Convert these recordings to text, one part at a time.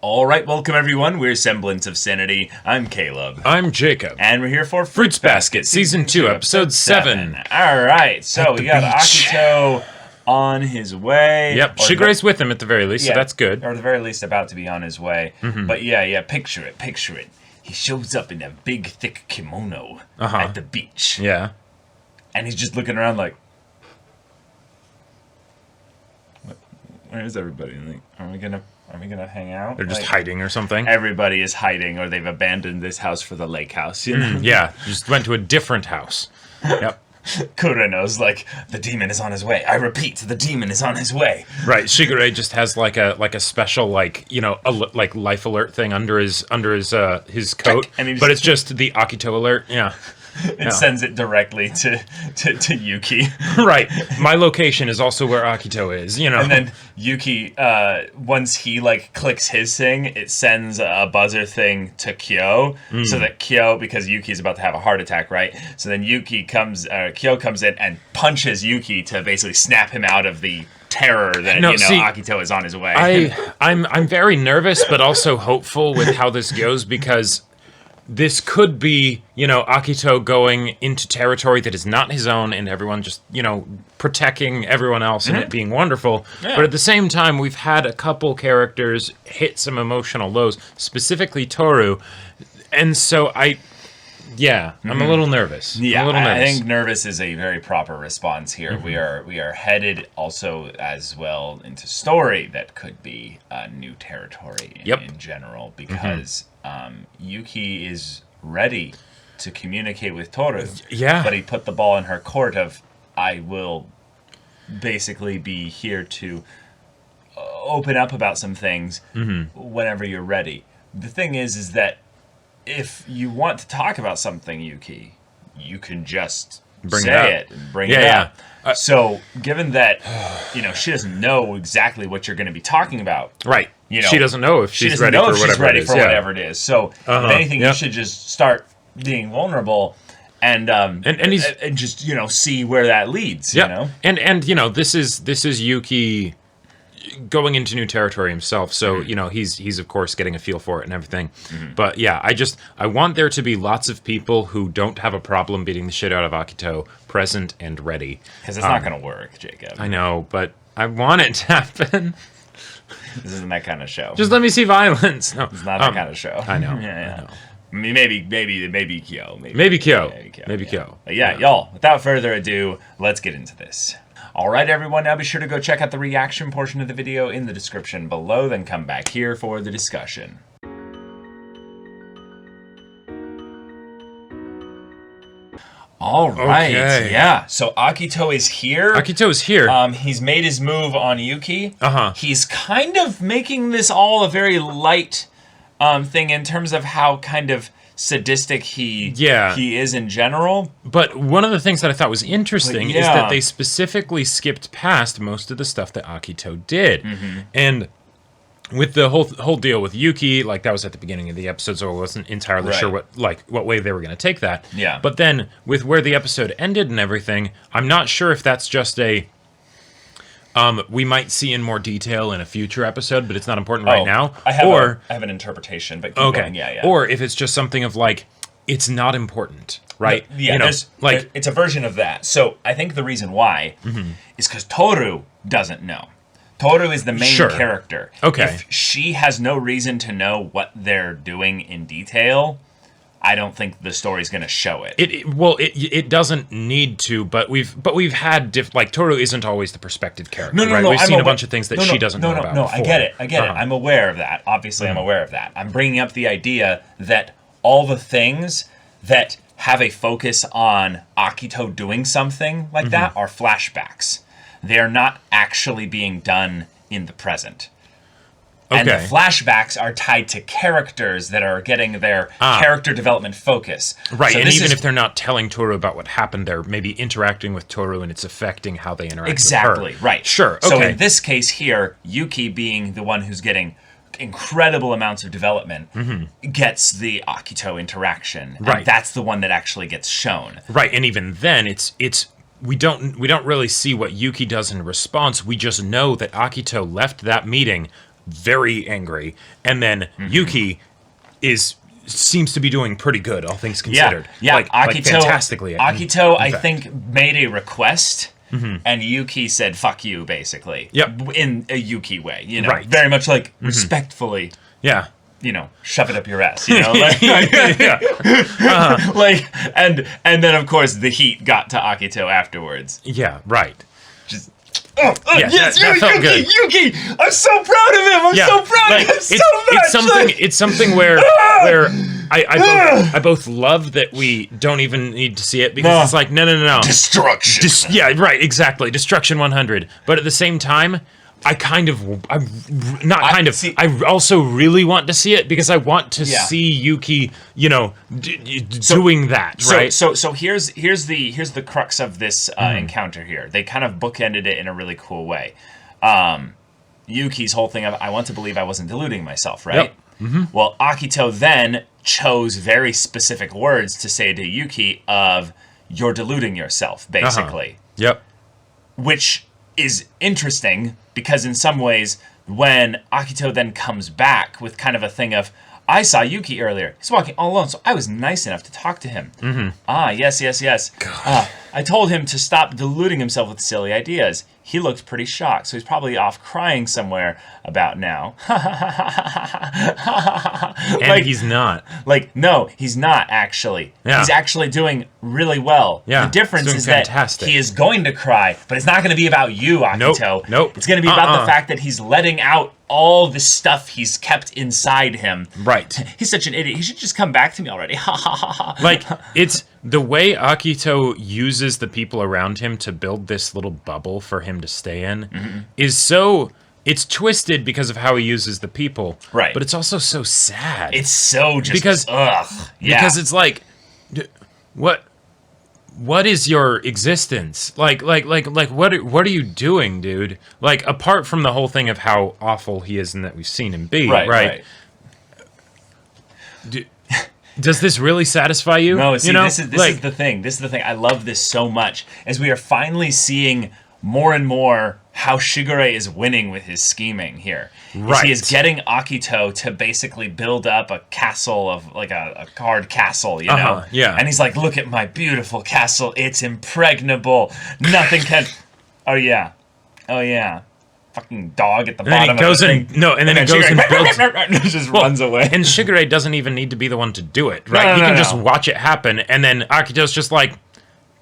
All right, welcome everyone. We're Semblance of Sanity. I'm Caleb. I'm Jacob. And we're here for Fruits Basket, Season 2, Episode 7. All right, so we got beach. Akito on his way. Yep, Shigeru's with him at the very least, so that's good. Or at the very least about to be on his way. Mm-hmm. But yeah, picture it. He shows up in a big, thick kimono at the beach. Yeah. And he's just looking around like, where's everybody? Like, are we gonna hang out? They're just hiding or something. Everybody is hiding, or they've abandoned this house for the lake house, you know? Yeah, just went to a different house. Yep. Kureno's like, the demon is on his way. I repeat, the demon is on his way. Right, Shigure just has like a special life alert thing under his coat, but it's just the Akito alert. Yeah. It sends it directly to Yuki. Right. My location is also where Akito is, you know. And then Yuki, once he clicks his thing, it sends a buzzer thing to Kyo, so that Kyo, because Yuki's about to have a heart attack, right? So then Kyo comes in and punches Yuki to basically snap him out of the terror that Akito is on his way. I'm very nervous, but also hopeful with how this goes, because this could be, Akito going into territory that is not his own and everyone just, protecting everyone else and it being wonderful. Yeah. But at the same time, we've had a couple characters hit some emotional lows, specifically Tohru. And so I'm a little nervous. Yeah, I think nervous is a very proper response here. Mm-hmm. We are headed also as well into story that could be new territory in general, because Yuki is ready to communicate with Tohru. Yeah. But he put the ball in her court of, I will basically be here to open up about some things whenever you're ready. The thing is that if you want to talk about something, Yuki, you can just say it and bring it up. So, given that, she doesn't know exactly what you're going to be talking about. Right. She doesn't know if she's ready for whatever it is. So, if anything, you should just start being vulnerable and just, see where that leads, you know? And this is Yuki going into new territory himself, so he's of course getting a feel for it and everything. But yeah, I want there to be lots of people who don't have a problem beating the shit out of Akito present and ready, because it's not going to work, Jacob. I know, but I want it to happen. This isn't that kind of show. Just let me see violence. No, it's not that kind of show. I know. I know. I mean, maybe Kyo. Maybe Kyo. But y'all, without further ado, let's get into this. Alright everyone, now be sure to go check out the reaction portion of the video in the description below, then come back here for the discussion. Alright, so Akito is here. He's made his move on Yuki. He's kind of making this all a very light thing in terms of how kind of sadistic he is in general. But one of the things that I thought was interesting is that they specifically skipped past most of the stuff that Akito did. And with the whole deal with Yuki, that was at the beginning of the episode, so I wasn't entirely sure what way they were going to take that. Yeah. But then with where the episode ended and everything, I'm not sure if that's just we might see in more detail in a future episode, but it's not important right now. I have an interpretation, but keep going. Or if it's just something of it's not important, right? It's a version of that. So I think the reason why is because Tohru doesn't know. Tohru is the main character. Okay. If she has no reason to know what they're doing in detail, I don't think the story's going to show it. It doesn't need to, but we've had Tohru isn't always the perspective character. No, we've seen a bunch of things that she doesn't know about. No, I get it. I'm aware of that. Obviously, I'm aware of that. I'm bringing up the idea that all the things that have a focus on Akito doing something like that are flashbacks. They are not actually being done in the present. And the flashbacks are tied to characters that are getting their character development focus. Right, so and even if they're not telling Tohru about what happened, they're maybe interacting with Tohru and it's affecting how they interact with her. Right. Sure, So in this case here, Yuki being the one who's getting incredible amounts of development gets the Akito interaction. And that's the one that actually gets shown. Right, and even then, we don't really see what Yuki does in response. We just know that Akito left that meeting very angry, and then Yuki seems to be doing pretty good, all things considered. Yeah. Like fantastically. Akito, I think, made a request, and Yuki said, fuck you, basically. Yep. In a Yuki way, you know? Right. Very much like, respectfully. Yeah. You know, shove it up your ass, you know? Like, and then, of course, the heat got to Akito afterwards. Yeah, right. Just... yes, that felt good. Yuki! I'm so proud of him! I'm so proud of him so much! It's something where I both love that we don't even need to see it because it's like, no. Destruction! Yeah, right, exactly. Destruction 100. But at the same time, I also really want to see it because I want to see Yuki, you know, doing that, right? So here's the crux of this encounter here. They kind of bookended it in a really cool way. Yuki's whole thing of, I want to believe I wasn't deluding myself, right? Yep. Well, Akito then chose very specific words to say to Yuki of, you're deluding yourself, basically. Yep. Which is interesting because in some ways, when Akito then comes back with kind of a thing of, I saw Yuki earlier. He's walking all alone, so I was nice enough to talk to him. Ah, yes. I told him to stop deluding himself with silly ideas. He looked pretty shocked, so he's probably off crying somewhere about now. And he's not. Like, no, he's not, actually. Yeah. He's actually doing really well. Yeah, the difference is fantastic. that he is going to cry, but it's not going to be about you, Akito. Nope. It's going to be about the fact that he's letting out all the stuff he's kept inside him. Right. He's such an idiot. He should just come back to me already. Like, it's the way Akito uses the people around him to build this little bubble for him to stay in is so... It's twisted because of how he uses the people. Right. But it's also so sad. It's so just... Because, ugh. Yeah. Because it's like... What is your existence? Like, what are you doing, dude? Like, apart from the whole thing of how awful he is and that we've seen him be, right? Does this really satisfy you? No, see, you know? this is the thing. This is the thing. I love this so much, as we are finally seeing more and more how Shigure is winning with his scheming here. Right. He is getting Akito to basically build up a castle of, like a card castle, you know? Yeah. And he's like, look at my beautiful castle. It's impregnable. Nothing can... Oh, yeah. Fucking dog at the bottom of the thing. And then he goes and builds... just runs away. And Shigure doesn't even need to be the one to do it, right? He can just watch it happen, and then Akito's just like,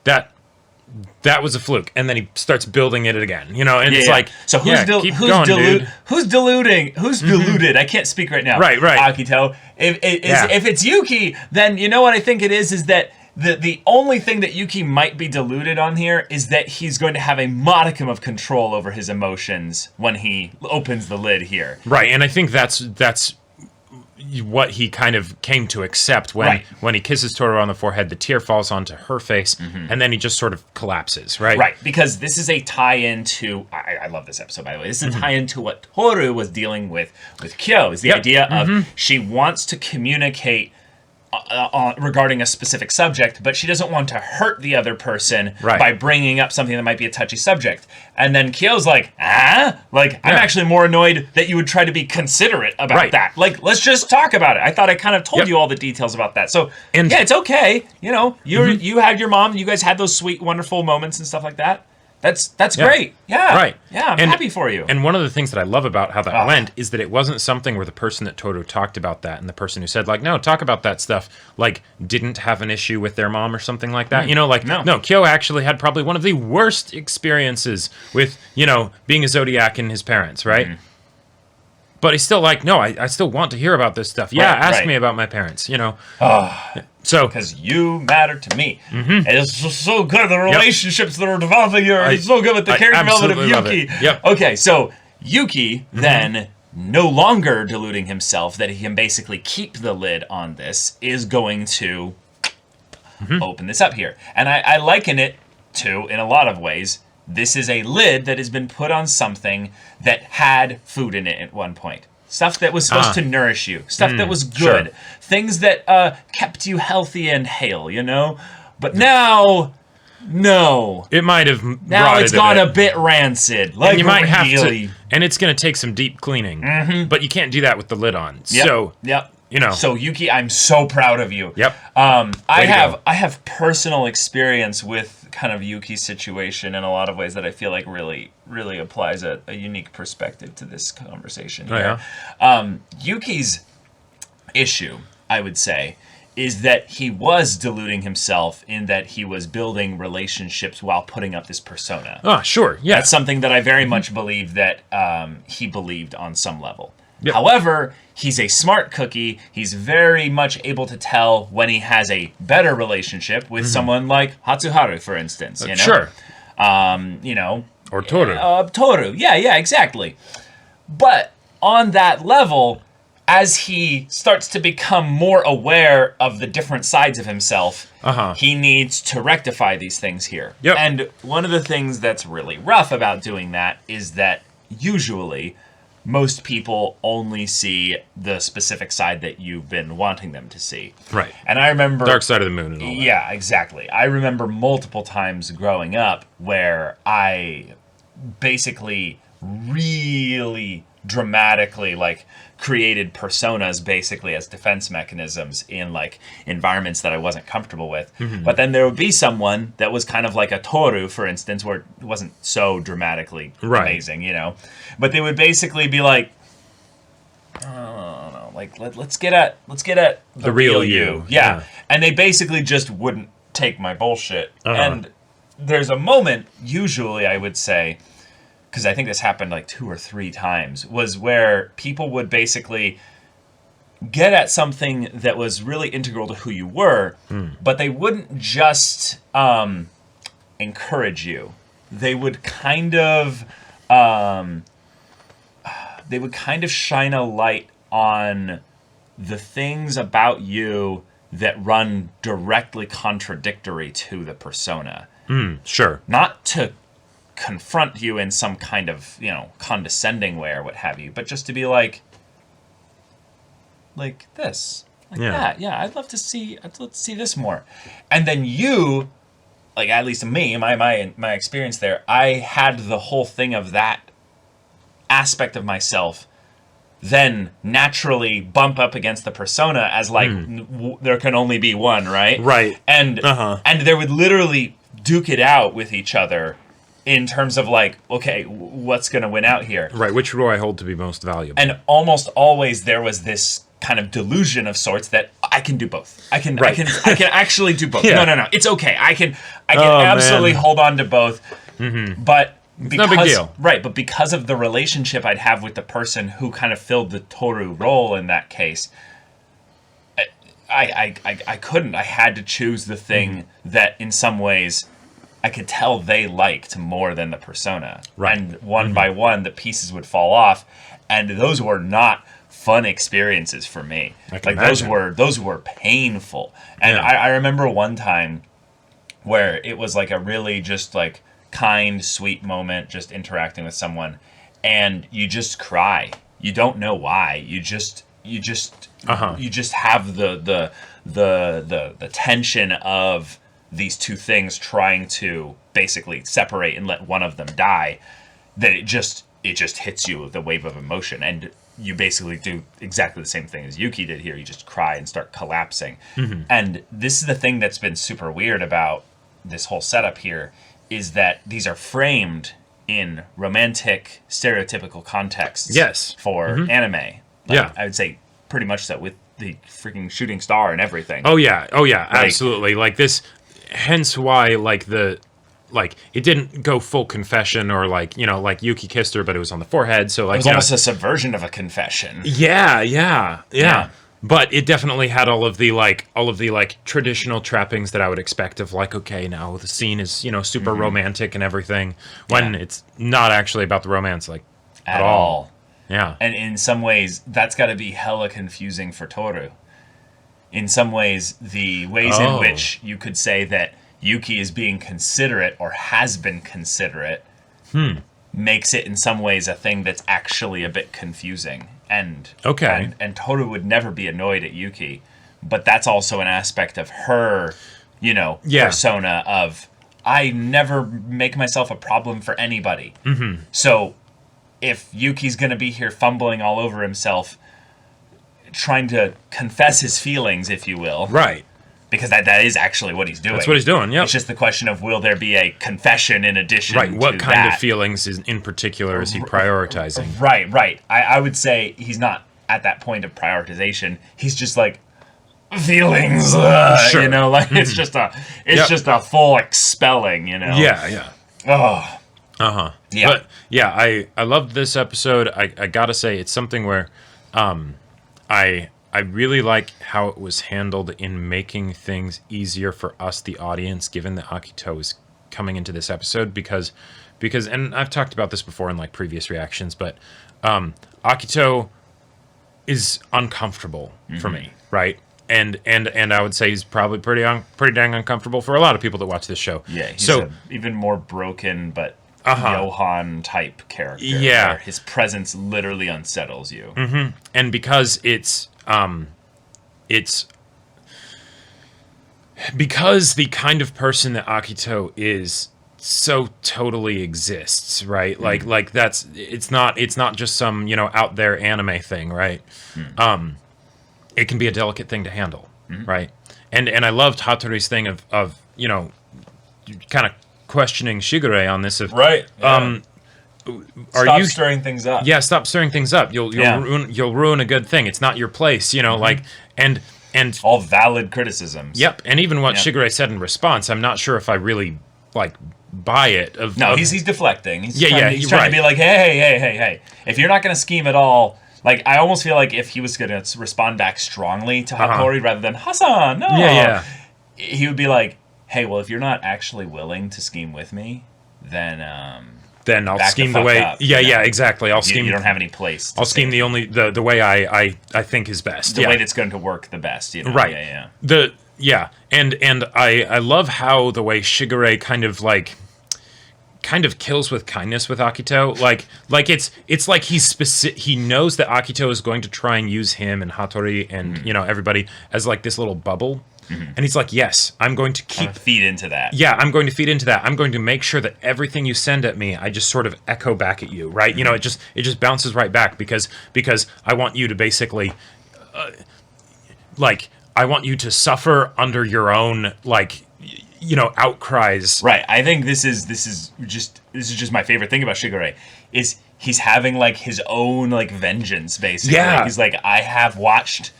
that was a fluke, and then he starts building it again, you know, and it's like, so who's deluding? Who's deluded? I can't speak right now. Right. Akito. If it's Yuki, then you know what I think it is that the only thing that Yuki might be deluded on here is that he's going to have a modicum of control over his emotions when he opens the lid here. Right, and I think that's what he kind of came to accept when he kisses Tohru on the forehead, the tear falls onto her face, and then he just sort of collapses, right? Right, because this is a tie-in to... I love this episode, by the way. This is a tie-in to what Tohru was dealing with Kyo, is the idea of she wants to communicate regarding a specific subject, but she doesn't want to hurt the other person by bringing up something that might be a touchy subject. And then Kyo's like, I'm actually more annoyed that you would try to be considerate about that. Like, let's just talk about it. I thought I kind of told you all the details about that. So, it's okay. You know, you had your mom, you guys had those sweet, wonderful moments and stuff like that. That's great. Yeah. Right. Yeah, I'm happy for you. And one of the things that I love about how that went is that it wasn't something where the person that Tohru talked about that and the person who said, like, no, talk about that stuff, like, didn't have an issue with their mom or something like that. You know, like, no, Kyo actually had probably one of the worst experiences with, you know, being a Zodiac and his parents, right? But he's still like, no, I still want to hear about this stuff. Yeah, ask me about my parents, you know. So, because you matter to me. And it's just so good. The relationships that are developing here are so good with the character development of Yuki. Okay, so Yuki then, no longer deluding himself that he can basically keep the lid on this, is going to open this up here. And I liken it to, in a lot of ways, this is a lid that has been put on something that had food in it at one point. Stuff that was supposed to nourish you. Stuff that was good. Things that kept you healthy and hale, you know? But now No. It might have Now it's gone a bit rancid. Like, and you might have really. to, and it's going to take some deep cleaning. But you can't do that with the lid on. Yep. So, you know. So Yuki, I'm so proud of you. Yep. I have personal experience with kind of Yuki's situation in a lot of ways that I feel like really, really applies a unique perspective to this conversation here. Yuki's issue, I would say, is that he was deluding himself in that he was building relationships while putting up this persona. Oh, sure. Yeah. That's something that I very much believe that he believed on some level. Yep. However, he's a smart cookie. He's very much able to tell when he has a better relationship with someone like Hatsuharu, for instance. You know? Sure. You know. Or Tohru. Tohru. Yeah, exactly. But on that level, as he starts to become more aware of the different sides of himself, he needs to rectify these things here. Yep. And one of the things that's really rough about doing that is that usually most people only see the specific side that you've been wanting them to see. Right. And I remember... Dark side of the moon and all that. Yeah, exactly. I remember multiple times growing up where I basically really dramatically created personas basically as defense mechanisms in environments that I wasn't comfortable with. But then there would be someone that was kind of like a Tohru, for instance, where it wasn't so dramatically amazing, you know. But they would basically be like, I don't know, let's get at the real you. Yeah. And they basically just wouldn't take my bullshit. And there's a moment, usually I would say, because I think this happened 2 or 3 times, was where people would basically get at something that was really integral to who you were, but they wouldn't just encourage you. They would kind of shine a light on the things about you that run directly contradictory to the persona. Sure. Not to confront you in some kind of, condescending way or what have you, but just to be like this, that. Yeah, I'd love to see this more. And then you, at least me, my experience there, I had the whole thing of that aspect of myself then naturally bump up against the persona as there can only be one, right? Right. And they would literally duke it out with each other in terms of okay, what's going to win out here? Right, which do I hold to be most valuable? And almost always there was this kind of delusion of sorts that I can do both. I can actually do both. Yeah. No, it's okay. I can absolutely hold on to both. But because, no big deal. Right, but because of the relationship I'd have with the person who kind of filled the Tohru role in that case, I couldn't. I had to choose the thing that in some ways I could tell they liked more than the persona. Right. And one by one, the pieces would fall off. And those were not fun experiences for me. Those were painful. And I remember one time where it was a really just kind, sweet moment, just interacting with someone, and you just cry. You don't know why. You just have the tension of these two things trying to basically separate and let one of them die, that it just hits you with a wave of emotion, and you basically do exactly the same thing as Yuki did here. You just cry and start collapsing. And this is the thing that's been super weird about this whole setup here, is that these are framed in romantic stereotypical contexts for anime. I would say pretty much so, with the freaking shooting star and everything. Oh yeah, absolutely. This, hence why it didn't go full confession, or Yuki kissed her, but it was on the forehead. So it was almost a subversion of a confession. Yeah. But it definitely had all of the traditional trappings that I would expect of okay, now the scene is super romantic and everything, when it's not actually about the romance at all. Yeah. And in some ways, that's got to be hella confusing for Tohru. In some ways, the ways in which you could say that Yuki is being considerate or has been considerate makes it in some ways a thing that's actually a bit confusing. And Tohru would never be annoyed at Yuki, but that's also an aspect of her, persona of I never make myself a problem for anybody. Mm-hmm. So if Yuki's going to be here fumbling all over himself, trying to confess his feelings, if you will. Right. Because that is actually what he's doing. That's what he's doing, yep. It's just the question of, will there be a confession in addition to what kind that? of feelings in particular is he prioritizing? Right. I would say he's not at that point of prioritization. He's just like, feelings, sure. You know, like it's just a full expelling, you know. Yeah. Oh. Yeah. But yeah, I loved this episode. I gotta say, it's something where I really like how it was handled in making things easier for us, the audience, given that Akito is coming into this episode, because and I've talked about this before in like previous reactions, but Akito is uncomfortable for me, right? And I would say he's probably pretty dang uncomfortable for a lot of people that watch this show. Yeah, he's a even more broken but Johan type character. Yeah, where his presence literally unsettles you. Mm-hmm. And because it's because the kind of person that Akito is so totally exists, right? Mm. Like that's it's not just some, you know, out there anime thing, right? Mm. It can be a delicate thing to handle, right? And I loved Hattori's thing of you know, kind of questioning Shigure on this. Right. Yeah. Stop you stirring things up? Yeah, stop stirring things up. You'll ruin a good thing. It's not your place, you know. Like and all valid criticisms. Yep. And even what Shigure said in response, I'm not sure if I really like buy it. He's deflecting. He's he's trying to be like, hey. If you're not going to scheme at all. Like, I almost feel like if he was going to respond back strongly to Hattori rather than, Hassan, no. Yeah. He would be like, hey, well, if you're not actually willing to scheme with me, then I'll scheme the way... Up, yeah, exactly. I'll scheme... You don't have any place. I'll scheme the way I think is best. The way that's going to work the best, you know? Right. Yeah. And I love how the way Shigure kind of kills with kindness with Akito. Like it's like he knows that Akito is going to try and use him and Hattori and you know, everybody as like this little bubble. And he's like, yes, I'm going to feed into that. Yeah, I'm going to feed into that. I'm going to make sure that everything you send at me, I just sort of echo back at you, right? You know, it just bounces right back because I want you to basically I want you to suffer under your own you know, outcries. Right. I think this is just my favorite thing about Shigure is he's having like his own like vengeance basically. Yeah. He's like, I have watched,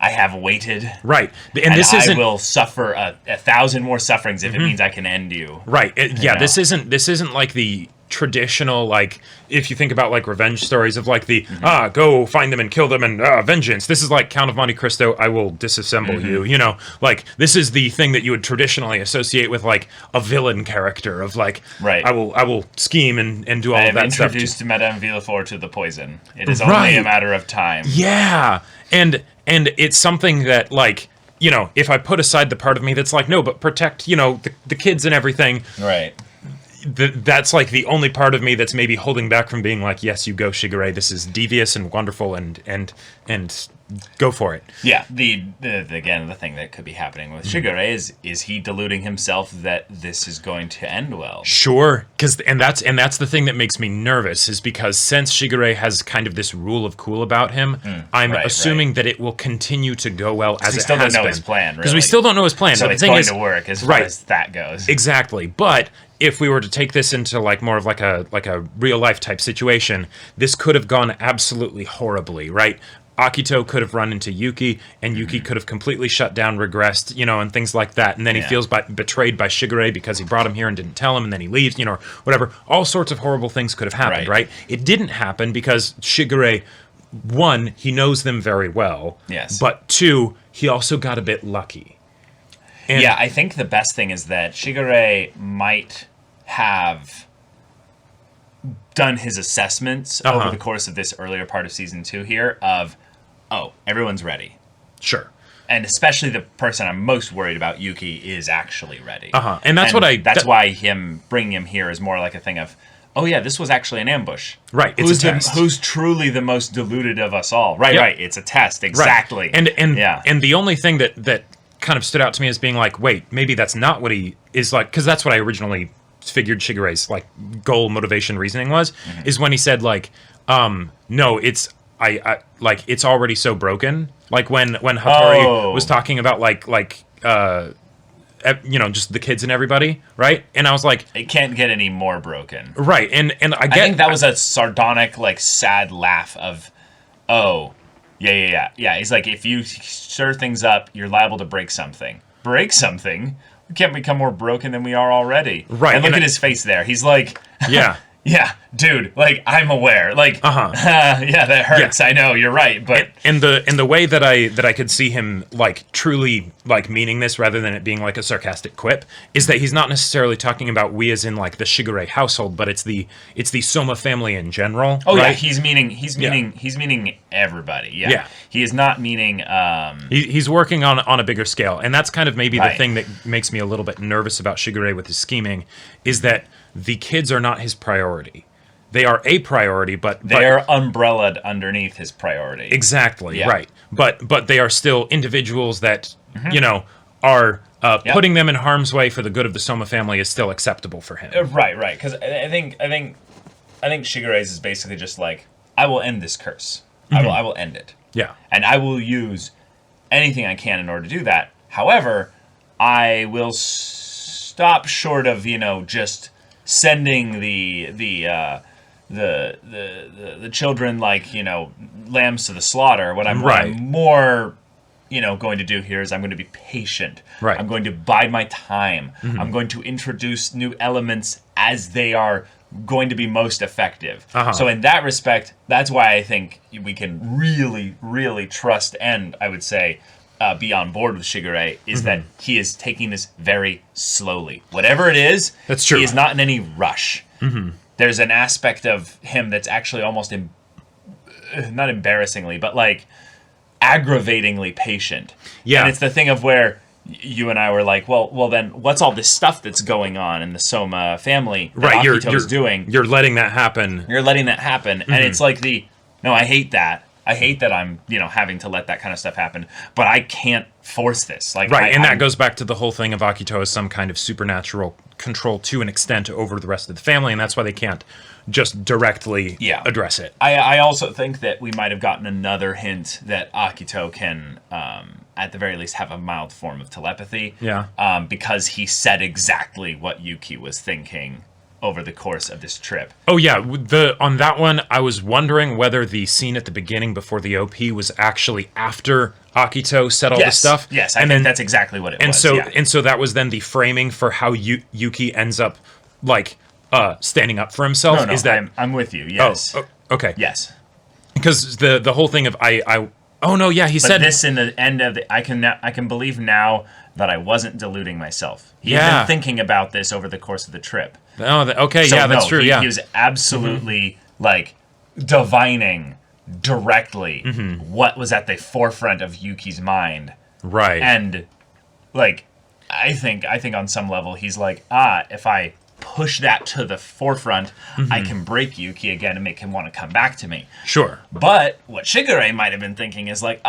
I have waited. Right. And this isn't... I will suffer 1,000 more sufferings if it means I can end you. Right. This isn't like the traditional, like, if you think about like revenge stories of like the go find them and kill them and vengeance. This is like Count of Monte Cristo, I will disassemble you, you know, like this is the thing that you would traditionally associate with like a villain character of like, right. I will scheme and do all of that stuff. I have introduced Madame Villefort to the poison. It is only a matter of time. Yeah. And it's something that, like, you know, if I put aside the part of me that's like, no, but protect, you know, the kids and everything. Right. That's like the only part of me that's maybe holding back from being like, yes, you go, Shigure. This is devious and wonderful and go for it. Yeah. Again, the thing that could be happening with Shigure is he deluding himself that this is going to end well? Sure. And that's the thing that makes me nervous is because since Shigure has kind of this rule of cool about him, I'm assuming that it will continue to go well as it has been. We still don't know his plan, really. Because we still don't know his plan. So but it's the thing going is, to work as far as that goes. Exactly. But if we were to take this into like more of like a real life type situation, this could have gone absolutely horribly, right? Akito could have run into Yuki, and Yuki could have completely shut down, regressed, you know, and things like that. And then he feels betrayed by Shigure because he brought him here and didn't tell him, and then he leaves, you know, whatever. All sorts of horrible things could have happened, right? It didn't happen because Shigure, one, he knows them very well. Yes. But two, he also got a bit lucky. And I think the best thing is that Shigure might have done his assessments over the course of this earlier part of season 2 here of, everyone's ready. Sure. And especially the person I'm most worried about, Yuki, is actually ready. And that's why bringing him here is more like a thing of, this was actually an ambush. Right, it's a test. Who's truly the most deluded of us all? Right, it's a test, exactly. Right. And the only thing that kind of stood out to me as being like, wait, maybe that's not what he is like, because that's what I originally figured Shigeru's like goal, motivation, reasoning was, is when he said like, no, it's I like it's already so broken. Like when Hattori was talking about just the kids and everybody, right? And I was like, it can't get any more broken, right? And I think that was a sardonic, like, sad laugh of, oh, yeah. He's like, if you stir things up, you're liable to break something. Break something? We can't become more broken than we are already. Right. And look at his face there. He's like, yeah. Yeah, dude, like, I'm aware. Like, yeah, that hurts. Yeah. I know, you're right, but and the way that I could see him like truly like meaning this rather than it being like a sarcastic quip is that he's not necessarily talking about we as in like the Shigure household, but it's the Soma family in general. Oh, right? Yeah, he's meaning everybody. Yeah. Yeah. He is not meaning he's working on a bigger scale. And that's kind of maybe the thing that makes me a little bit nervous about Shigure with his scheming is that the kids are not his priority. They are a priority, but they are umbrellaed underneath his priority. Exactly, right. But they are still individuals that are putting them in harm's way for the good of the Soma family is still acceptable for him. Right. Because I think Shigure's is basically just like, I will end this curse. I will end it. Yeah, and I will use anything I can in order to do that. However, I will stop short of just sending the children like lambs to the slaughter. What I'm more going to do here is I'm going to be patient. Right. I'm going to bide my time. I'm going to introduce new elements as they are going to be most effective. So in that respect, that's why I think we can really, really trust and I would say be on board with Shigure is that he is taking this very slowly. Whatever it is, that's true. He is not in any rush. There's an aspect of him that's actually almost not embarrassingly, but like aggravatingly patient. Yeah. And it's the thing of where you and I were like, well, then what's all this stuff that's going on in the Soma family that Akito's doing? You're letting that happen. And it's like no, I hate that. I hate that I'm, having to let that kind of stuff happen, but I can't force this. Like, and that goes back to the whole thing of Akito as some kind of supernatural control to an extent over the rest of the family, and that's why they can't just directly address it. I also think that we might have gotten another hint that Akito can, at the very least, have a mild form of telepathy. Yeah. Because he said exactly what Yuki was thinking over the course of this trip. Oh yeah, on that one, I was wondering whether the scene at the beginning before the OP was actually after Akito said all the stuff. Yes, I think that's exactly what it was. And so that was then the framing for how Yuki ends up like standing up for himself. No, is that I'm with you? Yes. Oh, okay. Yes. Because the whole thing of oh no, yeah, he said this in the end of the I can believe now that I wasn't deluding myself. He had been thinking about this over the course of the trip. Oh, okay, so that's true. He was absolutely like divining directly what was at the forefront of Yuki's mind. Right. And like I think on some level he's like, if I push that to the forefront, I can break Yuki again and make him want to come back to me. Sure. But what Shigure might have been thinking is like,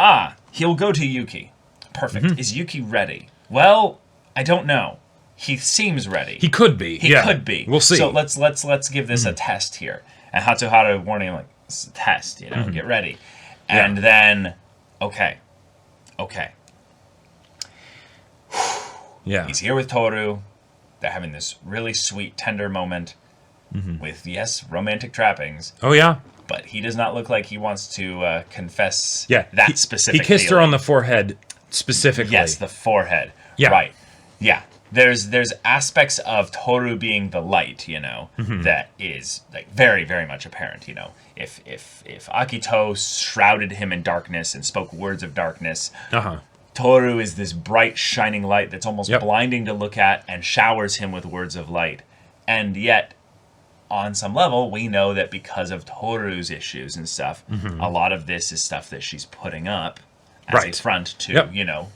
he'll go to Yuki. Perfect. Is Yuki ready? Well, I don't know. He seems ready. He could be. He could be. We'll see. So let's give this a test here. And Hatsuhara warning him like, it's a test, get ready. And then, okay. Yeah. He's here with Tohru. They're having this really sweet, tender moment with, yes, romantic trappings. Oh, yeah. But he does not look like he wants to confess that specific He kissed feeling. her on the forehead specifically. Yes, the forehead. Yeah. Right. Yeah. There's aspects of Tohru being the light, that is like very, very much apparent, If Akito shrouded him in darkness and spoke words of darkness, Tohru is this bright, shining light that's almost blinding to look at and showers him with words of light. And yet, on some level, we know that because of Toru's issues and stuff, a lot of this is stuff that she's putting up as a front to,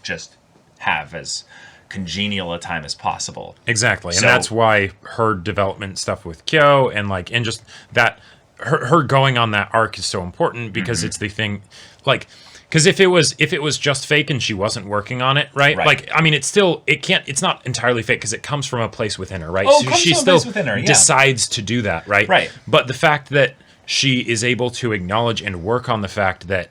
just have as congenial a time as possible. Exactly. And that's why her development stuff with Kyo and just that her going on that arc is so important because it's the thing, like, Because if it was just fake and she wasn't working on it, right? Like, I mean, it's not entirely fake because it comes from a place within her, right? Oh, so it comes she from a still place within her, yeah. decides to do that, right? Right. But the fact that she is able to acknowledge and work on the fact that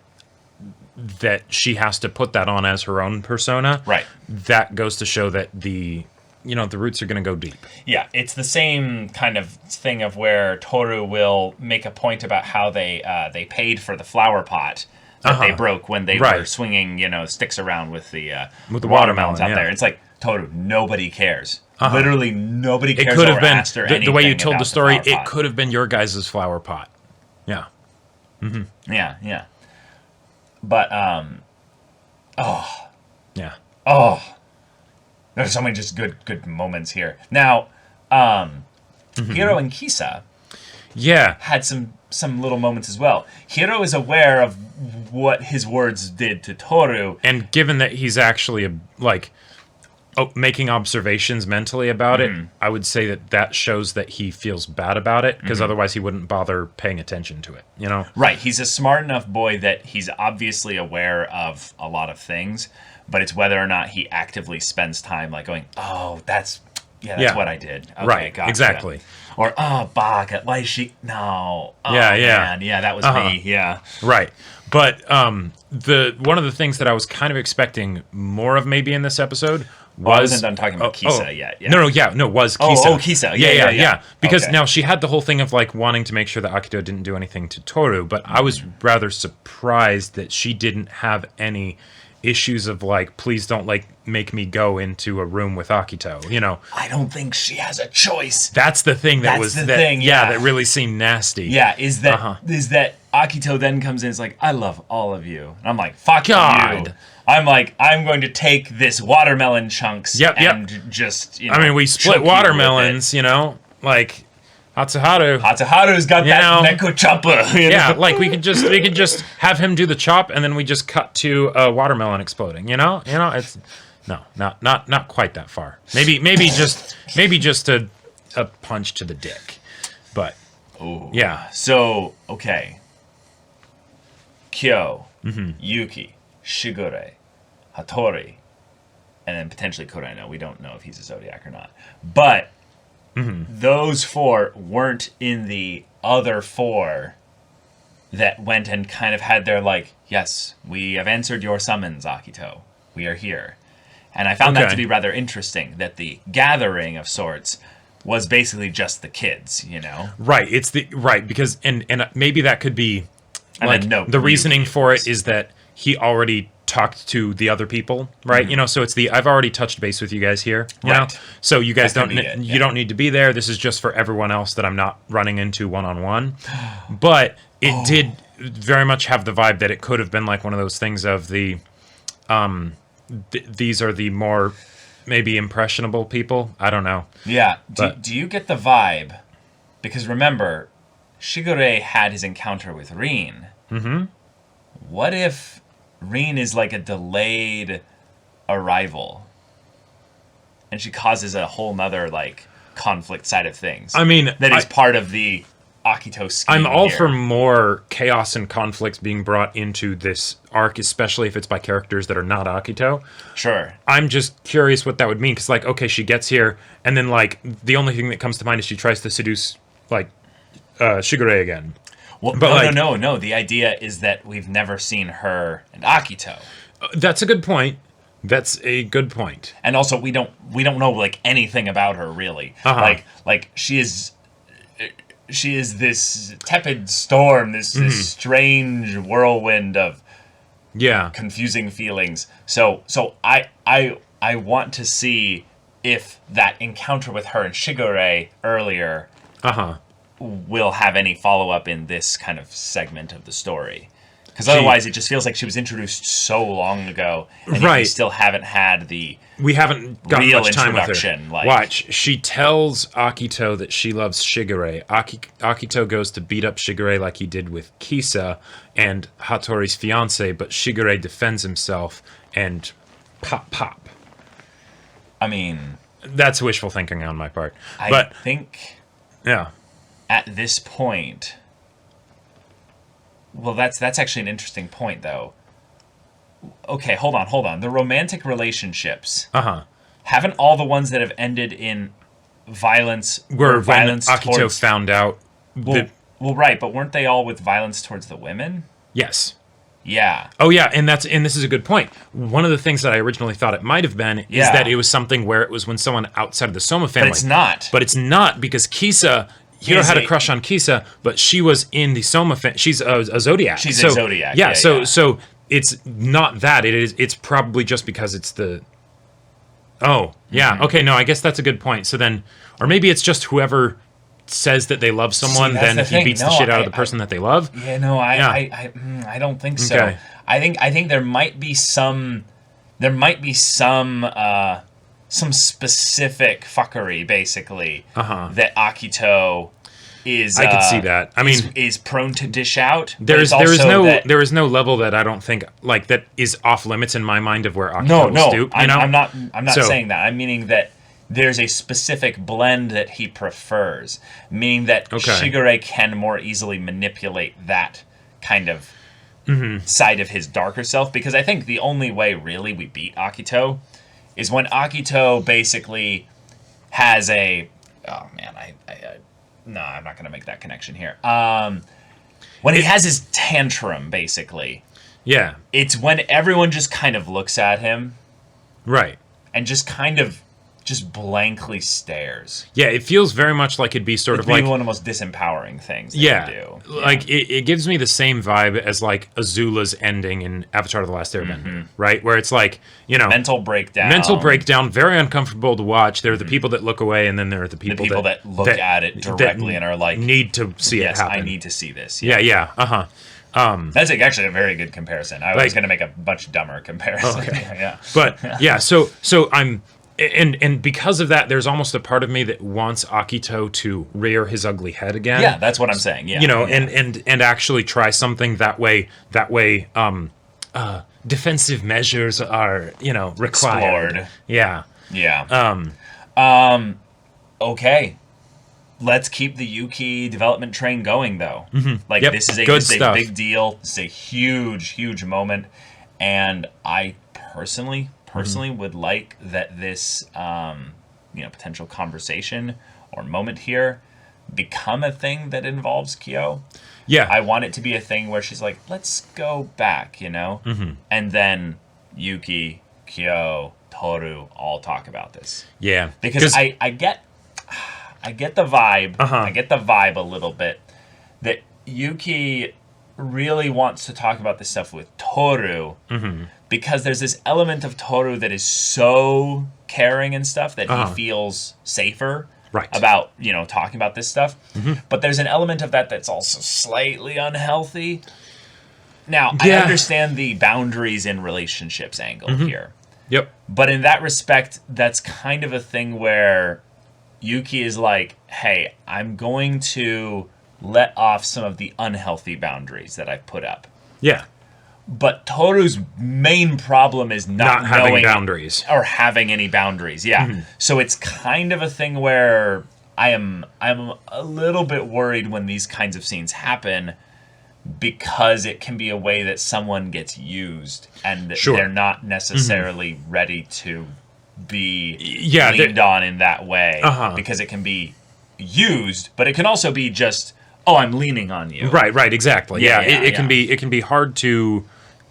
she has to put that on as her own persona, right? That goes to show that the roots are going to go deep. Yeah, it's the same kind of thing of where Tohru will make a point about how they paid for the flower pot that they broke when they were swinging, sticks around with the watermelons out there. It's like, Tohru, nobody cares. Literally, nobody cares. It could have been the way you told the story. It could have been your guys' flower pot. Yeah. Mm-hmm. Yeah. But there's so many just good moments here. Now, Hiro and Kisa, had some little moments as well. Hiro is aware of what his words did to Tohru, and given that he's actually making observations mentally about it, I would say that shows that he feels bad about it, because otherwise he wouldn't bother paying attention to it, Right, he's a smart enough boy that he's obviously aware of a lot of things, but it's whether or not he actively spends time like going, oh, that's what I did. Okay, right, gotcha. Exactly. Or, bakit, why is she, no. Oh, yeah. Man, yeah, that was me, yeah. Right. But one of the things that I was kind of expecting more of maybe in this episode was... I wasn't done talking about Kisa yet. Yeah. No, was Kisa. Kisa. Yeah. Because now she had the whole thing of like wanting to make sure that Akito didn't do anything to Tohru, but I was rather surprised that she didn't have any issues of like, please don't like make me go into a room with Akito, I don't think she has a choice. That's the thing that that really seemed nasty. Yeah, is that Akito then comes in and is like, I love all of you. And I'm like, fuck God. you. I'm like, I'm going to take this watermelon chunks and just, I mean, we split watermelons, like Hatsuharu's got that neko chopper. Yeah, like we could just have him do the chop, and then we just cut to a watermelon exploding. It's not quite that far. Maybe just a punch to the dick, but yeah. So okay, Kyo, Yuki, Shigure, Hattori, and then potentially Kureno. We don't know if he's a Zodiac or not, but. Those four weren't in the other four that went and kind of had their like, yes, we have answered your summons, Akito. We are here. And I found that to be rather interesting, that the gathering of sorts was basically just the kids, Right, because and maybe that could be like the reasoning for it is that he already talked to the other people, right? So it's I've already touched base with you guys here, you know? So you guys don't need to be there. This is just for everyone else that I'm not running into one-on-one. But it did very much have the vibe that it could have been like one of those things of these are the more maybe impressionable people. I don't know. Yeah. Do you get the vibe? Because remember, Shigure had his encounter with Rin. What if Rin is like a delayed arrival, and she causes a whole nother like conflict side of things? I mean, that is part of the Akito scheme. I'm all for more chaos and conflicts being brought into this arc, especially if it's by characters that are not Akito. Sure. I'm just curious what that would mean, because like, okay, she gets here, and then like the only thing that comes to mind is she tries to seduce like Shigure again. Well, but no. The idea is that we've never seen her and Akito. That's a good point. And also, we don't know like anything about her really. Like she is this tepid storm, this strange whirlwind of confusing feelings. So I want to see if that encounter with her and Shigure earlier will have any follow-up in this kind of segment of the story. Because otherwise it just feels like she was introduced so long ago, and we still haven't had we haven't got real much time with her. Watch, she tells Akito that she loves Shigure. Akito goes to beat up Shigure like he did with Kisa and Hattori's fiance, but Shigure defends himself and pop. I mean... That's wishful thinking on my part. I think... Yeah. At this point, well, that's actually an interesting point, though. okay, hold on. The romantic relationships. Uh-huh. Haven't all the ones that have ended in violence Where when violence Akito towards... found out Well, right, but weren't they all with violence towards the women? Yes. Yeah. Oh yeah, and this is a good point. One of the things that I originally thought it might have been is that it was something where it was when someone outside of the Soma family. But it's not. But it's not, because Kisa, Hiro had a crush on Kisa, but she was in the Soma family. She's a Zodiac. She's a Zodiac. Yeah, so it's not that. It's probably just because it's the... Oh, yeah. Okay, no, I guess that's a good point. So then, or maybe it's just whoever says that they love someone, then he beats the shit out of the person that they love. Yeah, no, I don't think so. Okay. I think there might be some specific fuckery, basically, that Akito is... I could see that. I mean, is prone to dish out. There is no level that I don't think, like, that is off limits in my mind of where Akito will stoop. I'm not saying that. I'm meaning that there's a specific blend that he prefers, meaning that Shigure can more easily manipulate that kind of side of his darker self, because I think the only way really we beat Akito is when Akito basically has a... Oh, man, no, I'm not going to make that connection here. When he has his tantrum, basically. Yeah. It's when everyone just kind of looks at him. Right. And just kind of just blankly stares. Yeah, it feels very much like it'd be sort of like... one of the most disempowering things that you do. Like, it gives me the same vibe as, like, Azula's ending in Avatar: The Last Airbender, right? Where it's like, you know... Mental breakdown, very uncomfortable to watch. There are the people that look away, and then there are the people that look at it directly and are like... Need to see it happen. I need to see this. Yeah, That's actually a very good comparison. I was going to make a much dumber comparison. Okay. Yeah. But, yeah, so I'm... And because of that, there's almost a part of me that wants Akito to rear his ugly head again. Yeah, that's what I'm saying. Yeah, you know, and actually try something that way. Defensive measures are, you know, required. Explored. Yeah. Okay. Let's keep the Yuki development train going, though. Like, this is a big deal. This is a huge moment, and I personally would like that this potential conversation or moment here become a thing that involves Kyo. Yeah. I want it to be a thing where she's like, let's go back, you know? And then Yuki, Kyo, Tohru all talk about this. Yeah. Because I get the vibe. I get the vibe a little bit that Yuki really wants to talk about this stuff with Tohru. Because there's this element of Tohru that is so caring and stuff that he feels safer about, talking about this stuff. But there's an element of that that's also slightly unhealthy. Now, I understand the boundaries in relationships angle here. Yep. But in that respect, that's kind of a thing where Yuki is like, hey, I'm going to let off some of the unhealthy boundaries that I've put up. Yeah. But Toru's main problem is not having boundaries or having any boundaries. Yeah. So it's kind of a thing where I'm a little bit worried when these kinds of scenes happen, because it can be a way that someone gets used and they're not necessarily ready to be leaned on in that way, because it can be used, but it can also be just, oh, I'm leaning on you. Right, exactly. It can be hard to...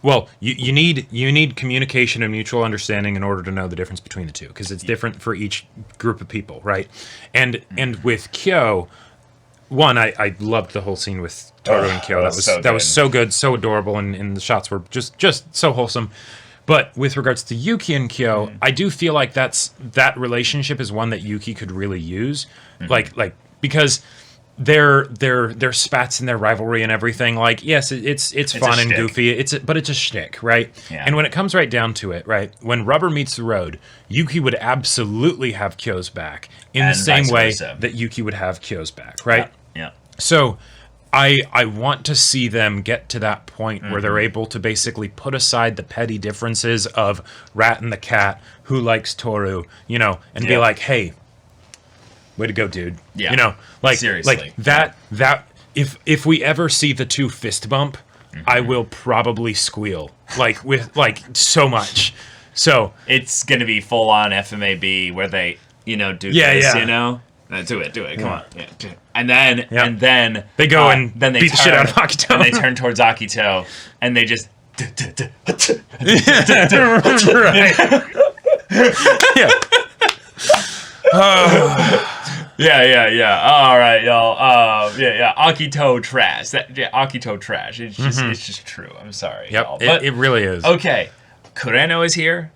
Well, you need communication and mutual understanding in order to know the difference between the two, because it's different for each group of people, right? And with Kyo, one, I loved the whole scene with Tohru and Kyo. That was so good, so adorable, and the shots were just so wholesome. But with regards to Yuki and Kyo, I do feel like that relationship is one that Yuki could really use, like because their spats and their rivalry and everything, like, yes, it's fun and goofy, but it's a shtick, right? Yeah. And when it comes right down to it, right, when rubber meets the road, Yuki would absolutely have Kyo's back in the same way that Yuki would have Kyo's back, right? Yeah. So I want to see them get to that point where they're able to basically put aside the petty differences of Rat and the Cat, who likes Tohru, and be like, hey, way to go, dude. Yeah. Seriously. Like that if we ever see the two fist bump, I will probably squeal with so much. So it's gonna be full on FMAB where they do this, do it, come on, do it. And then they go and then they beat the shit out of Akito, and they turn towards Akito, and they just yeah. All right, y'all. Akito trash. Akito trash. It's just true. I'm sorry. Yep, y'all. But, it really is. Okay, Kureno is here.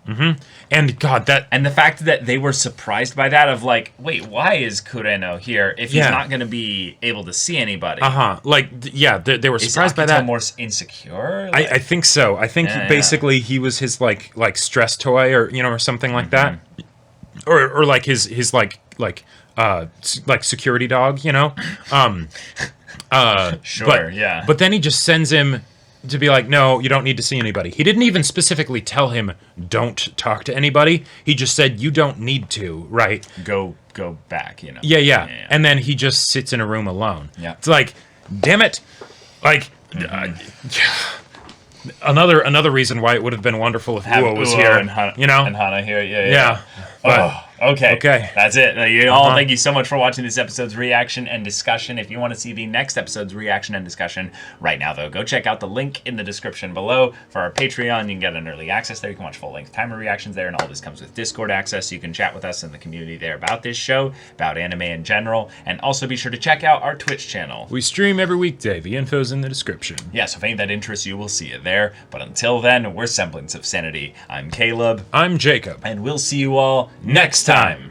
And God, and the fact that they were surprised by that of like, wait, why is Kureno here if he's not going to be able to see anybody? They were surprised by that. More insecure? I think so. I think basically he was his like stress toy or something like that, or like his security dog. Sure. But then he just sends him to be like, no, you don't need to see anybody. He didn't even specifically tell him, don't talk to anybody. He just said, you don't need to, right? Go back, Yeah. And then he just sits in a room alone. Yeah. It's like, damn it. Like, another reason why it would have been wonderful if Uo was here. And Hana here, yeah. But, okay. That's it. Thank you so much for watching this episode's reaction and discussion. If you want to see the next episode's reaction and discussion right now, though, go check out the link in the description below for our Patreon. You can get an early access there. You can watch full-length timer reactions there, and all this comes with Discord access, so you can chat with us in the community there about this show, about anime in general, and also be sure to check out our Twitch channel. We stream every weekday. The info's in the description. Yeah, so if any of that interests you, we'll see it there. But until then, we're Semblance of Sanity. I'm Caleb. I'm Jacob. And we'll see you all next time.